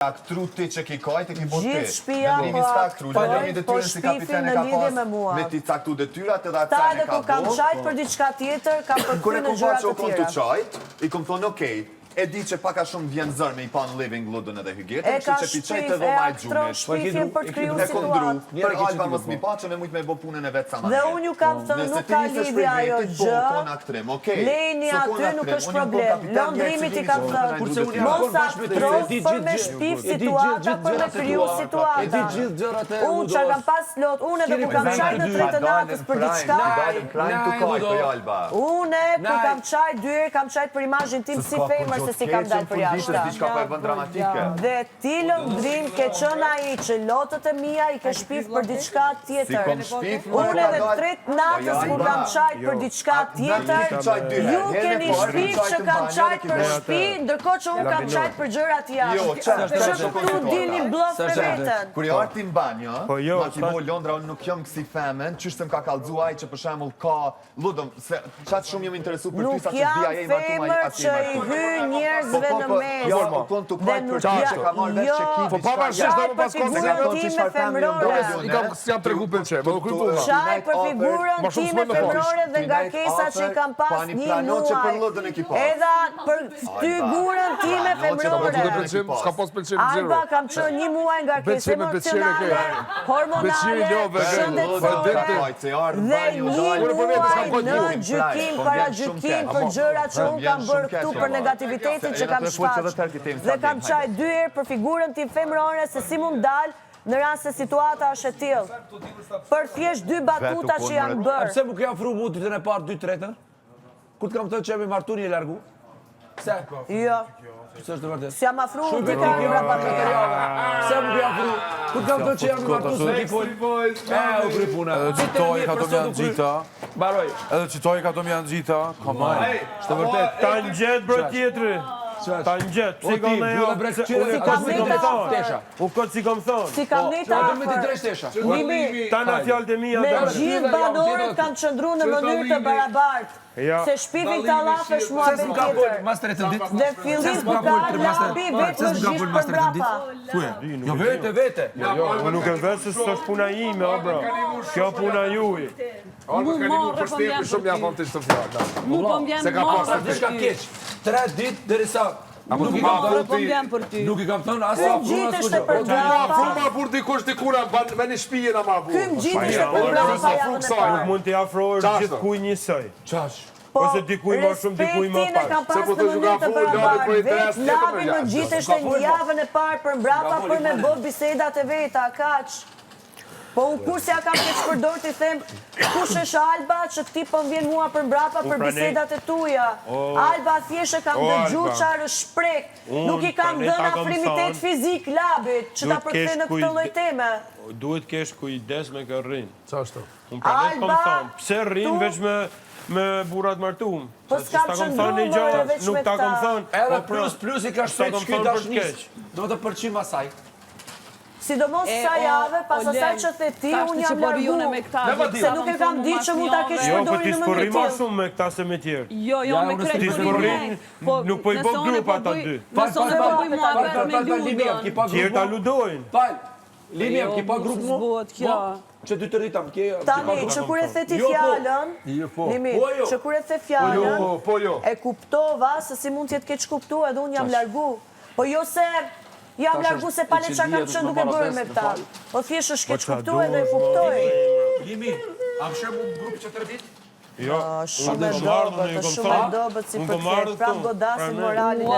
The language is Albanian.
Aktru ti që ki kajt e ki bot ti. Gjithë shpia po shpifin në lidhje me mua. Me ti caktu detyrat edhe atë Ta cajnë edhe ka kur kam qajt për diçka tjetër, kam përkry në gjërat të Kure tjera. ku qajt, i kom thonë okej, e di që paka shumë vjen zër me i pa në living ludën edhe hygetën, E ka që pi qajt shpif, edhe e ma i aktron gjumesh. shpifin për të kriju situatë. Për Alba mos mi pa që me mujt me bo punën e vetë sa ma Dhe unë ju kam thënë nuk ka lidhje ajo gjë. Lejni aty nuk është problem. Lëndrimit i kam thënë. Mos aktro për me shpif situata, për me kriju situata. Unë që kam pas lot, unë edhe kur kam qajt në 3 të natës për diçka. Unë kur kam qajt dyre, kam qajt për imazhin tim si femër se si kam dalë për jashtë. Dhe ti lëndrim ke qënë ai që lotët e mia i ke shpif për diçka tjetër. Unë edhe 3 natës kur kam qajt për diçka tjetër, ju keni shpif që kam qajt për shpi, ndërkohë që unë kam qajt për gjërat jashtë. Që këtu dilni blof për vetën. Kur jo arti në banjo, ma ti bo Londra, unë nuk jam kësi femen, qështë më ka kalzuaj që për shemull ka ludëm, se qatë shumë jam interesu për ty sa që zbija e i martu ma i ati që i hy njerëzve në mes. Jo, u konë të kajtë për ty që ka marrë vetë që ki Po pa vazhdesh do më pas figurën time femërore. Jam tregu për çe, po kur puna. Qaj për figurën time femërore dhe ngarkesa që i kam pas një muaj. Edhe për figurën time femërore. S'ka pas pëlqim zero. Alba kam qenë një muaj ngarkesë emocionale, hormonale, shëndetësore dhe një muaj në gjykim, para gjykim për gjërat që unë kam bërë këtu për negativitetin që kam shfaq. Dhe kam qajt 2 herë për figurën tim femërore se si mund dalë në rast se situata është e tillë. Për thjesht 2 batuta që janë bërë. Pse më ke afru mu ditën e parë 2-3? Kur të kam thënë që jemi martu një largu? Pse? Jo. Pse është të vërtet? Si jam afru ti ka një materiale. Pse më ke afru? Kur të kam thënë që jemi martu së një folë? U kry puna. Edhe qitoj ka të mjanë gjita. Baroj. Edhe qitoj ka të mjanë gjita. Kamaj. Shtë vërtet. Ta në gjetë bro tjetëri. Ta në gjetë. Si kam në jo. U këtë si kam thonë. Si kam neta. Me ti dresh tesha. Ta në fjallët e mija. Me gjithë banorët kam qëndru në mënyrë të barabartë. Se shpifin të lafë është mua bet tjetër. Dhe fillim për ka labi vetë më gjithë për brapa. Jo vete. Më nuk e vetë se së është puna ime, o bro. Kjo puna juj. Alba ka një mu për stepë shumë ja thonë të ishtë të fjallë. Mu po mbjen Se ka pasë të shka keq. 3 ditë derisa nuk i kam thënë asë Kym gjitë është për brapa. Ma bur dikush dikuna me një shpije në ma bur. Kym gjitë është për brapa javën e Nuk parë. mund t'i afrohesh gjithë kuj njësoj. Qash? Ose dikuj më shumë, dikuj më Respektin e kam pak. pas në mënyrë të barabartë. Vetë labi më gjitë është në javën e parë për mbrapa për me bë bisedat e veta, kaq. Po unë kur se ja kam keq përdor t'i them, kush është Alba që ti po m'vjen mua për mbrapa për bisedat e tuja. Alba thjesht e kam dëgju qarë shprek. Nuk i kam dhënë afrimitet fizik labit që ta përkthe në këtë lloj teme. Duhet kesh kujdes me kë rrinë. Qa është të? Unë pra ne kom thonë, pse rrinë veç me burat martum? Po s'kam qëndru më veç nuk me ta kom ta. thonë. Edhe plus i ka shpejt shky dashnis. Do të përqim asaj. Sidomos sa jave, pas asaj që the ti, unë jam largu. Se nuk e kam di që mu ta kesh Jo, po përdori ti në s'po rri ma mënyrë shumë me këta se me tjerë. Jo, me kretë Ti s'po rri, nuk po i bo grup ata dy. Nëse unë po bëj mua vetë me ludon. Tjerë ta ludojnë. Fal, Limi, ki pa grup mu? Zbot kjo. Që dy të rritam, Tani, që kur e the ti fjallën, Limi, që kur e the fjallën, e kuptova se si mund t'jetë keq kuptu edhe unë jam largu. Po jo se jam largu se pale qa kam qënë duke bërë me këta. Po thjesht është keq kuptu edhe e kuptoj. Limi, am shemë grupi që të rritit? Jo, Shumë e dobët, si për të prap godasin moralin